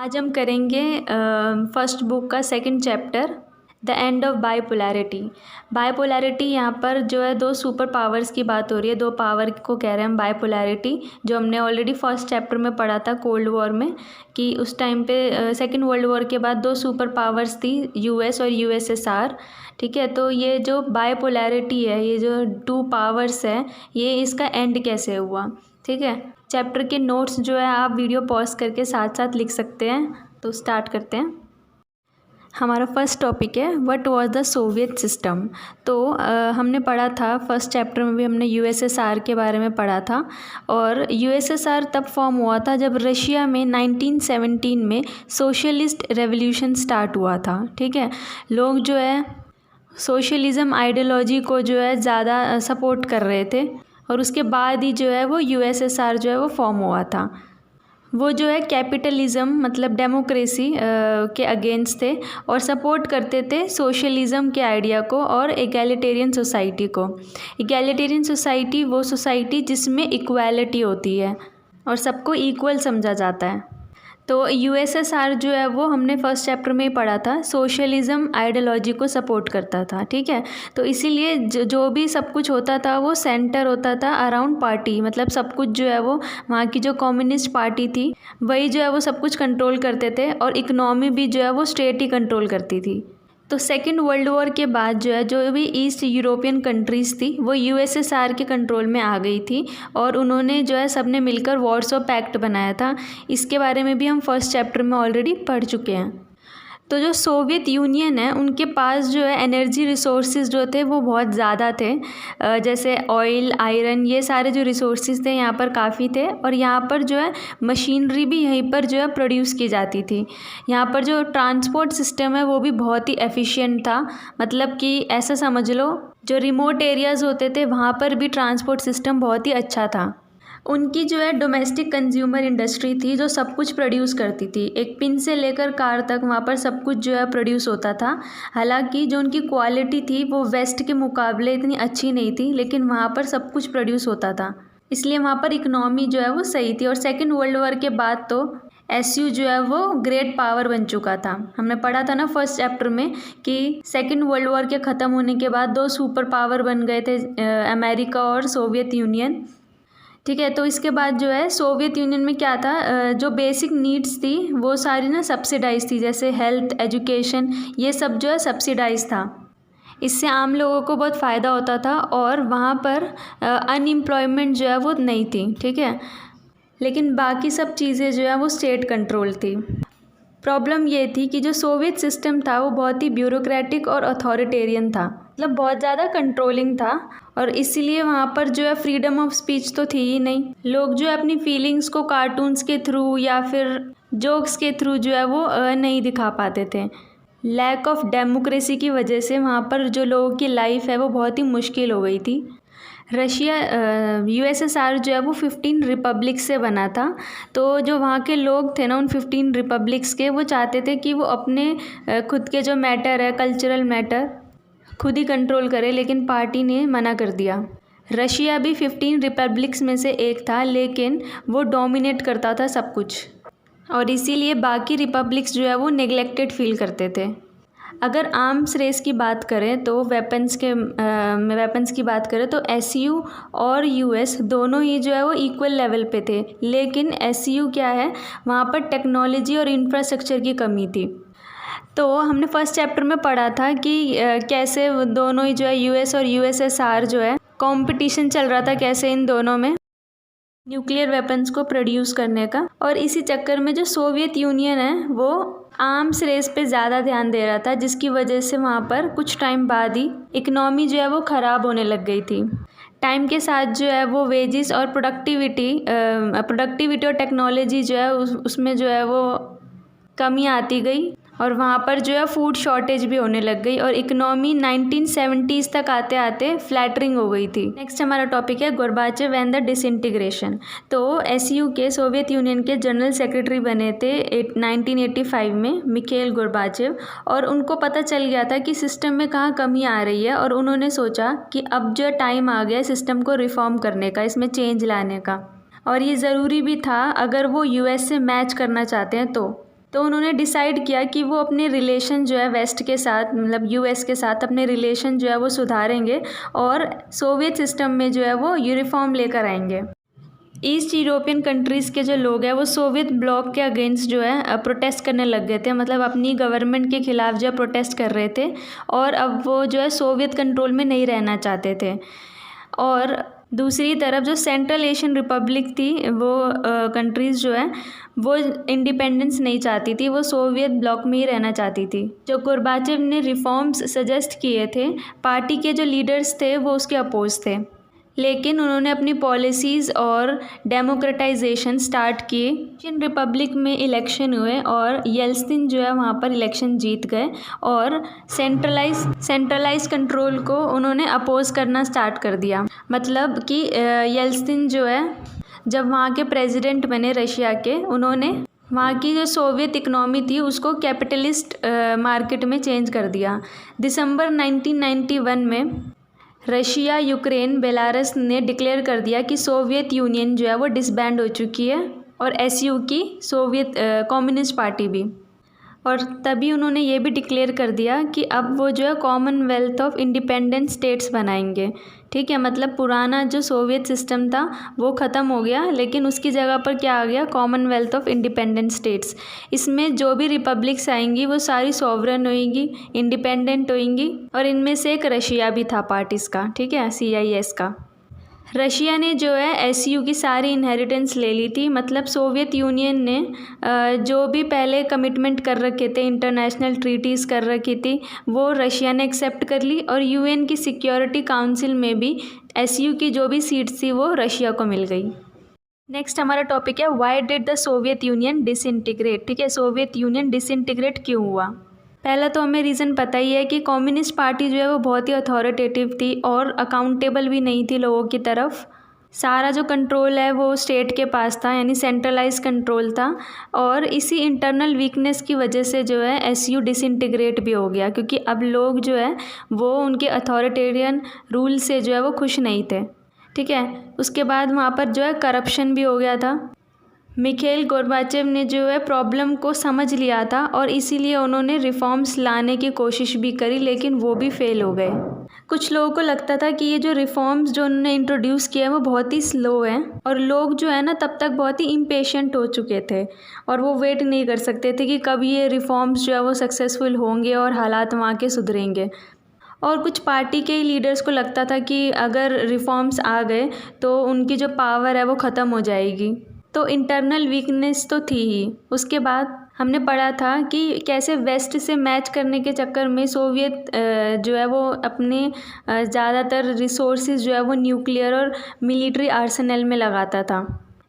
आज हम करेंगे फर्स्ट बुक का second chapter the end of bipolarity. Bipolarity यहाँ पर जो है दो सुपर पावर्स की बात हो रही है, दो पावर को कह रहे हैं हम बाइपोलैरिटी, जो हमने ऑलरेडी फर्स्ट चैप्टर में पढ़ा था कोल्ड वॉर में कि उस टाइम पे सेकंड वर्ल्ड वॉर के बाद दो सुपर पावर्स थी, यूएस और यूएसएसआर। ठीक है, तो ये जो बाइपोलैरिटी है, ये जो टू पावर्स है, ये इसका एंड कैसे हुआ। ठीक है, चैप्टर के नोट्स जो है आप वीडियो पॉज करके साथ साथ लिख सकते हैं। तो स्टार्ट करते हैं। हमारा फर्स्ट टॉपिक है what was the Soviet system. तो हमने पढ़ा था फर्स्ट चैप्टर में भी, हमने यूएसएसआर के बारे में पढ़ा था। और यूएसएसआर तब फॉर्म हुआ था जब रशिया में 1917 में सोशलिस्ट रेवोल्यूशन स्टार्ट हुआ था। ठीक है, लोग जो है सोशलिज़म आइडियोलॉजी को जो है ज़्यादा सपोर्ट कर रहे थे और उसके बाद ही जो है वो यूएसएसआर जो है वो फॉर्म हुआ था। वो जो है कैपिटलिज़म मतलब डेमोक्रेसी के अगेंस्ट थे और सपोर्ट करते थे सोशलिज़म के आइडिया को और एगैलिटेरियन सोसाइटी को। एगैलिटेरियन सोसाइटी वो सोसाइटी जिसमें इक्वालिटी होती है और सबको इक्वल समझा जाता है। तो यूएसएसआर जो है वो हमने फर्स्ट चैप्टर में ही पढ़ा था, सोशलिज़म आइडियोलॉजी को सपोर्ट करता था। ठीक है, तो इसीलिए जो भी सब कुछ होता था वो सेंटर होता था अराउंड पार्टी, मतलब सब कुछ जो है वो वहाँ की जो कम्युनिस्ट पार्टी थी वही जो है वो सब कुछ कंट्रोल करते थे और इकनॉमी भी जो है वो स्टेट ही कंट्रोल करती थी। तो सेकेंड वर्ल्ड वॉर के बाद जो है जो भी ईस्ट यूरोपियन कंट्रीज़ थी वो यूएसएसआर के कंट्रोल में आ गई थी और उन्होंने जो है सबने मिलकर वार्सो पैक्ट बनाया था। इसके बारे में भी हम फर्स्ट चैप्टर में ऑलरेडी पढ़ चुके हैं। तो जो सोवियत यूनियन है उनके पास जो है एनर्जी रिसोर्सेज जो थे वो बहुत ज़्यादा थे, जैसे ऑयल, आयरन, ये सारे जो रिसोर्सेज थे यहाँ पर काफ़ी थे और यहाँ पर जो है मशीनरी भी यहीं पर जो है प्रोड्यूस की जाती थी। यहाँ पर जो ट्रांसपोर्ट सिस्टम है वो भी बहुत ही एफिशिएंट था, मतलब कि ऐसा समझ लो जो रिमोट एरियाज़ होते थे वहाँ पर भी ट्रांसपोर्ट सिस्टम बहुत ही अच्छा था। उनकी जो है डोमेस्टिक कंज्यूमर इंडस्ट्री थी जो सब कुछ प्रोड्यूस करती थी, एक पिन से लेकर कार तक वहाँ पर सब कुछ जो है प्रोड्यूस होता था। हालांकि जो उनकी क्वालिटी थी वो वेस्ट के मुकाबले इतनी अच्छी नहीं थी, लेकिन वहाँ पर सब कुछ प्रोड्यूस होता था, इसलिए वहाँ पर इकनॉमी जो है वो सही थी। और सेकेंड वर्ल्ड वॉर के बाद तो एसयू जो है वो ग्रेट पावर बन चुका था। हमने पढ़ा था ना फर्स्ट चैप्टर में कि सेकेंड वर्ल्ड वॉर के ख़त्म होने के बाद दो सुपर पावर बन गए थे, अमेरिका और सोवियत यूनियन। ठीक है, तो इसके बाद जो है सोवियत यूनियन में क्या था, जो बेसिक नीड्स थी वो सारी ना सब्सिडाइज थी, जैसे हेल्थ, एजुकेशन, ये सब जो है सब्सिडाइज था। इससे आम लोगों को बहुत फ़ायदा होता था और वहाँ पर अनएम्प्लॉयमेंट जो है वो नहीं थी। ठीक है, लेकिन बाकी सब चीज़ें जो है वो स्टेट कंट्रोल थी। प्रॉब्लम ये थी कि जो सोवियत सिस्टम था वो बहुत ही ब्यूरोक्रेटिक और अथॉरिटेरियन था, मतलब बहुत ज़्यादा कंट्रोलिंग था और इसीलिए वहाँ पर जो है फ्रीडम ऑफ स्पीच तो थी ही नहीं। लोग जो है अपनी फीलिंग्स को कार्टून्स के थ्रू या फिर जोक्स के थ्रू जो है वो नहीं दिखा पाते थे। लैक ऑफ डेमोक्रेसी की वजह से वहाँ पर जो लोगों की लाइफ है वो बहुत ही मुश्किल हो गई थी। रशिया यूएसएसआर जो है वो 15 रिपब्लिक से बना था, तो जो वहाँ के लोग थे ना उन 15 रिपब्लिक्स के, वो चाहते थे कि वो अपने खुद के जो मैटर है, कल्चरल मैटर, खुद ही कंट्रोल करे, लेकिन पार्टी ने मना कर दिया। रशिया भी 15 रिपब्लिक्स में से एक था, लेकिन वो डोमिनेट करता था सब कुछ और इसीलिए बाकी रिपब्लिक्स जो है वो नेग्लेक्टेड फील करते थे। अगर आर्म्स रेस की बात करें तो वेपन्स की बात करें तो एसयू और यूएस दोनों ही जो है वो इक्वल लेवल पे थे, लेकिन एसयू क्या है, वहाँ पर टेक्नोलॉजी और इंफ्रास्ट्रक्चर की कमी थी। तो हमने फर्स्ट चैप्टर में पढ़ा था कि कैसे दोनों ही जो है यूएस और यूएसएसआर जो है कंपटीशन चल रहा था, कैसे इन दोनों में न्यूक्लियर वेपन्स को प्रोड्यूस करने का। और इसी चक्कर में जो सोवियत यूनियन है वो आर्म्स रेस पे ज़्यादा ध्यान दे रहा था, जिसकी वजह से वहाँ पर कुछ टाइम बाद ही इकनॉमी जो है वो ख़राब होने लग गई थी। टाइम के साथ जो है वो वेजेस और प्रोडक्टिविटी और टेक्नोलॉजी जो है उसमें जो है वो कमी आती गई और वहाँ पर जो है फूड शॉर्टेज भी होने लग गई और इकनॉमी 1970s तक आते आते फ्लैटरिंग हो गई थी। नेक्स्ट हमारा टॉपिक है गोर्बाचेव एंड द डिसइंटीग्रेशन। तो एसयू के, सोवियत यूनियन के जनरल सेक्रेटरी बने थे 1985 में मिखेल गोर्बाचेव, और उनको पता चल गया था कि सिस्टम में कहाँ कमी आ रही है और उन्होंने सोचा कि अब जो टाइम आ गया सिस्टम को रिफॉर्म करने का, इसमें चेंज लाने का, और ये ज़रूरी भी था अगर वो यूएस से मैच करना चाहते हैं तो। तो उन्होंने डिसाइड किया कि वो अपने रिलेशन जो है वेस्ट के साथ, मतलब यूएस के साथ अपने रिलेशन जो है वो सुधारेंगे और सोवियत सिस्टम में जो है वो यूनिफॉर्म लेकर आएंगे। ईस्ट यूरोपियन कंट्रीज़ के जो लोग हैं वो सोवियत ब्लॉक के अगेंस्ट जो है प्रोटेस्ट करने लग गए थे, मतलब अपनी गवर्नमेंट के ख़िलाफ़ जो है प्रोटेस्ट कर रहे थे और अब वो जो है सोवियत कंट्रोल में नहीं रहना चाहते थे। और दूसरी तरफ जो सेंट्रल एशियन रिपब्लिक थी वो कंट्रीज़ जो है वो इंडिपेंडेंस नहीं चाहती थी, वो सोवियत ब्लॉक में ही रहना चाहती थी। जो गोर्बाचेव ने रिफॉर्म्स सजेस्ट किए थे, पार्टी के जो लीडर्स थे वो उसके अपोज थे, लेकिन उन्होंने अपनी पॉलिसीज़ और डेमोक्रेटाइजेशन स्टार्ट किए। एशियन रिपब्लिक में इलेक्शन हुए और येल्त्सिन जो है वहाँ पर इलेक्शन जीत गए और सेंट्रलाइज कंट्रोल को उन्होंने अपोज करना स्टार्ट कर दिया। मतलब कि येल्त्सिन जो है जब वहाँ के प्रेसिडेंट बने रशिया के, उन्होंने वहाँ की जो सोवियत इकनॉमी थी उसको कैपिटलिस्ट मार्केट में चेंज कर दिया। दिसंबर 1991 में रशिया, यूक्रेन, बेलारस ने डिक्लेयर कर दिया कि सोवियत यूनियन जो है वो डिसबैंड हो चुकी है और एसयू की सोवियत कम्युनिस्ट पार्टी भी। और तभी उन्होंने ये भी डिक्लेयर कर दिया कि अब वो जो है कॉमनवेल्थ ऑफ इंडिपेंडेंट स्टेट्स बनाएंगे। ठीक है, मतलब पुराना जो सोवियत सिस्टम था वो ख़त्म हो गया, लेकिन उसकी जगह पर क्या आ गया, कॉमनवेल्थ ऑफ इंडिपेंडेंट स्टेट्स। इसमें जो भी रिपब्लिक्स आएंगी वो सारी सॉवरन होएंगी, इंडिपेंडेंट होएंगी और इनमें से एक रशिया भी था पार्ट इसका। ठीक है, CIS का। रशिया ने जो है एसयू की सारी इनहेरिटेंस ले ली थी, मतलब सोवियत यूनियन ने जो भी पहले कमिटमेंट कर रखे थे, इंटरनेशनल ट्रीटीज़ कर रखी थी, वो रशिया ने एक्सेप्ट कर ली और UN की सिक्योरिटी काउंसिल में भी एसयू की जो भी सीट्स थी वो रशिया को मिल गई। नेक्स्ट हमारा टॉपिक है why did the Soviet union disintegrate. ठीक है, सोवियत यूनियन डिसइंटीग्रेट क्यों हुआ। पहला तो हमें रीज़न पता ही है कि कम्युनिस्ट पार्टी जो है वो बहुत ही अथॉरिटेटिव थी और अकाउंटेबल भी नहीं थी लोगों की तरफ। सारा जो कंट्रोल है वो स्टेट के पास था, यानी सेंट्रलाइज कंट्रोल था। और इसी इंटरनल वीकनेस की वजह से जो है एसयू डिसइंटीग्रेट भी हो गया, क्योंकि अब लोग जो है वो उनके अथॉरिटेरियन रूल से जो है वो खुश नहीं थे। ठीक है, उसके बाद वहाँ पर जो है करप्शन भी हो गया था। मिखेल गोर्बाचेव ने जो है प्रॉब्लम को समझ लिया था और इसीलिए उन्होंने रिफॉर्म्स लाने की कोशिश भी करी, लेकिन वो भी फेल हो गए। कुछ लोगों को लगता था कि ये जो रिफॉर्म्स जो उन्होंने इंट्रोड्यूस किया है वो बहुत ही स्लो हैं और लोग जो है ना तब तक बहुत ही इम्पेशेंट हो चुके थे और वो वेट नहीं कर सकते थे कि कब ये रिफॉर्म्स जो है वो सक्सेसफुल होंगे और हालात वहाँ के सुधरेंगे। और कुछ पार्टी के लीडर्स को लगता था कि अगर रिफॉर्म्स आ गए तो उनकी जो पावर है वो ख़त्म हो जाएगी। तो इंटरनल वीकनेस तो थी ही। उसके बाद हमने पढ़ा था कि कैसे वेस्ट से मैच करने के चक्कर में सोवियत जो है वो अपने ज़्यादातर रिसोर्सेज जो है वो न्यूक्लियर और मिलिट्री आर्सेनल में लगाता था,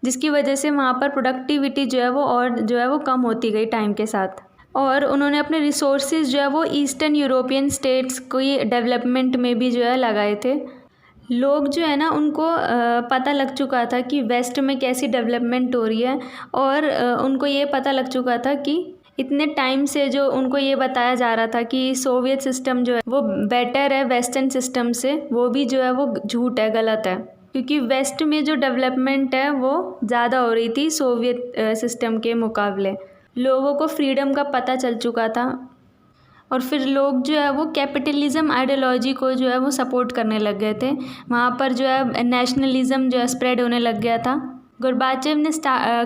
जिसकी वजह से वहाँ पर प्रोडक्टिविटी जो है वो और जो है वो कम होती गई टाइम के साथ। और उन्होंने अपने रिसोर्सेज जो है वो ईस्टर्न यूरोपियन स्टेट्स को डेवलपमेंट में भी जो है लगाए थे। लोग जो है ना उनको पता लग चुका था कि वेस्ट में कैसी डेवलपमेंट हो रही है और उनको ये पता लग चुका था कि इतने टाइम से जो उनको ये बताया जा रहा था कि सोवियत सिस्टम जो है वो बेटर है वेस्टर्न सिस्टम से, वो भी जो है वो झूठ है, गलत है। क्योंकि वेस्ट में जो डेवलपमेंट है वो ज़्यादा हो रही थी सोवियत सिस्टम के मुकाबले। लोगों को फ्रीडम का पता चल चुका था और फिर लोग जो है वो कैपिटलिज्म आइडियोलॉजी को जो है वो सपोर्ट करने लग गए थे। वहाँ पर जो है नेशनलिज्म जो है स्प्रेड होने लग गया था। गोर्बाचेव ने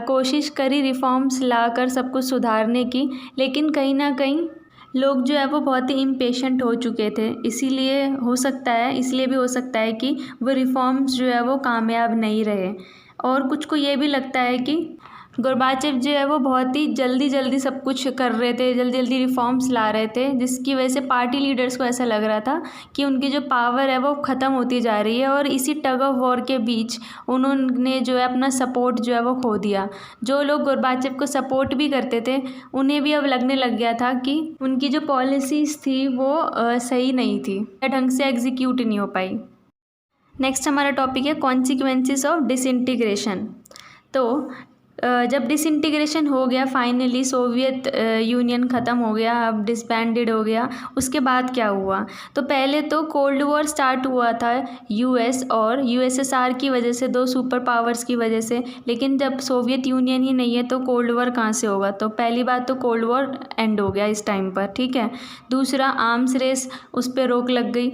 कोशिश करी रिफॉर्म्स लाकर सब कुछ सुधारने की, लेकिन कहीं ना कहीं लोग जो है वो बहुत ही इम्पेशेंट हो चुके थे। इसीलिए भी हो सकता है कि वो रिफॉर्म्स जो है वो कामयाब नहीं रहे। और कुछ को ये भी लगता है कि गोर्बाचेव जो है वो बहुत ही जल्दी सब कुछ कर रहे थे, जल्दी रिफॉर्म्स ला रहे थे, जिसकी वजह से पार्टी लीडर्स को ऐसा लग रहा था कि उनकी जो पावर है वो ख़त्म होती जा रही है और इसी टग ऑफ वॉर के बीच उन्होंने जो है अपना सपोर्ट जो है वो खो दिया। जो लोग गोर्बाचेव को सपोर्ट भी करते थे उन्हें भी अब लगने लग गया था कि उनकी जो पॉलिसीज़ थी वो सही नहीं थी, ढंग से एग्जीक्यूट नहीं हो पाई। नेक्स्ट हमारा टॉपिक है कॉन्सिक्वेंसेस ऑफ डिसइंटीग्रेशन। तो जब डिसइंटीग्रेशन हो गया फाइनली, सोवियत यूनियन ख़त्म हो गया, अब डिसबैंडेड हो गया, उसके बाद क्या हुआ? तो पहले तो कोल्ड वॉर स्टार्ट हुआ था यूएस और यूएसएसआर की वजह से, दो सुपर पावर्स की वजह से। लेकिन जब सोवियत यूनियन ही नहीं है तो कोल्ड वॉर कहाँ से होगा? तो पहली बात तो कोल्ड वॉर एंड हो गया इस टाइम पर, ठीक है। दूसरा, आर्म्स रेस, उस पर रोक लग गई।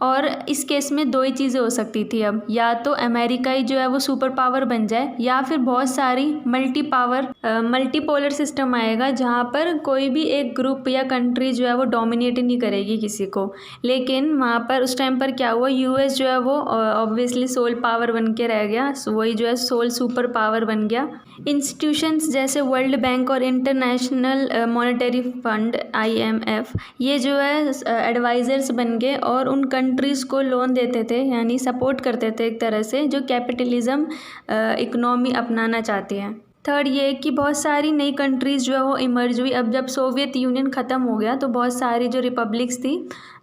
और इस केस में दो ही चीज़ें हो सकती थी अब, या तो अमेरिका ही जो है वो सुपर पावर बन जाए, या फिर बहुत सारी मल्टीपोलर सिस्टम आएगा जहाँ पर कोई भी एक ग्रुप या कंट्री जो है वो डोमिनेट ही नहीं करेगी किसी को। लेकिन वहाँ पर उस टाइम पर क्या हुआ, यूएस जो है वो ऑब्वियसली सोल पावर बन के रह गया, वही जो है सोल सुपर पावर बन गया। इंस्टीट्यूशंस जैसे वर्ल्ड बैंक और इंटरनेशनल मॉनेटरी फंड IMF, ये जो है एडवाइज़र्स बन गए और उन कंट्रीज़ को लोन देते थे, यानी सपोर्ट करते थे एक तरह से, जो कैपिटलिज्म इकोनॉमी अपनाना चाहती हैं। थर्ड ये कि बहुत सारी नई कंट्रीज़ जो है वो इमर्ज हुई। अब जब सोवियत यूनियन ख़त्म हो गया तो बहुत सारी जो रिपब्लिक्स थी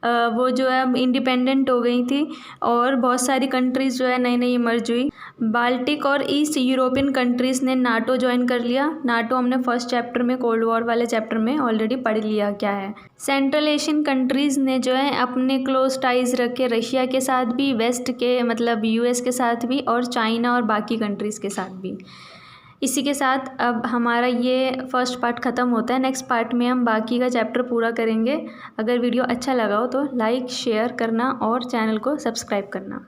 वो जो है इंडिपेंडेंट हो गई थी, और बहुत सारी कंट्रीज़ जो है नई नई इमर्ज हुई। बाल्टिक और ईस्ट यूरोपियन कंट्रीज़ ने नाटो ज्वाइन कर लिया। नाटो हमने फर्स्ट चैप्टर में, कोल्ड वॉर वाले चैप्टर में ऑलरेडी पढ़ लिया क्या है। सेंट्रल एशियन कंट्रीज़ ने जो है अपने क्लोज टाइज रखे रशिया के साथ भी, वेस्ट के मतलब यूएस के साथ भी, और चाइना और बाकी कंट्रीज़ के साथ भी। इसी के साथ अब हमारा ये फर्स्ट पार्ट ख़त्म होता है। नेक्स्ट पार्ट में हम बाकी का चैप्टर पूरा करेंगे। अगर वीडियो अच्छा लगा हो तो लाइक शेयर करना और चैनल को सब्सक्राइब करना।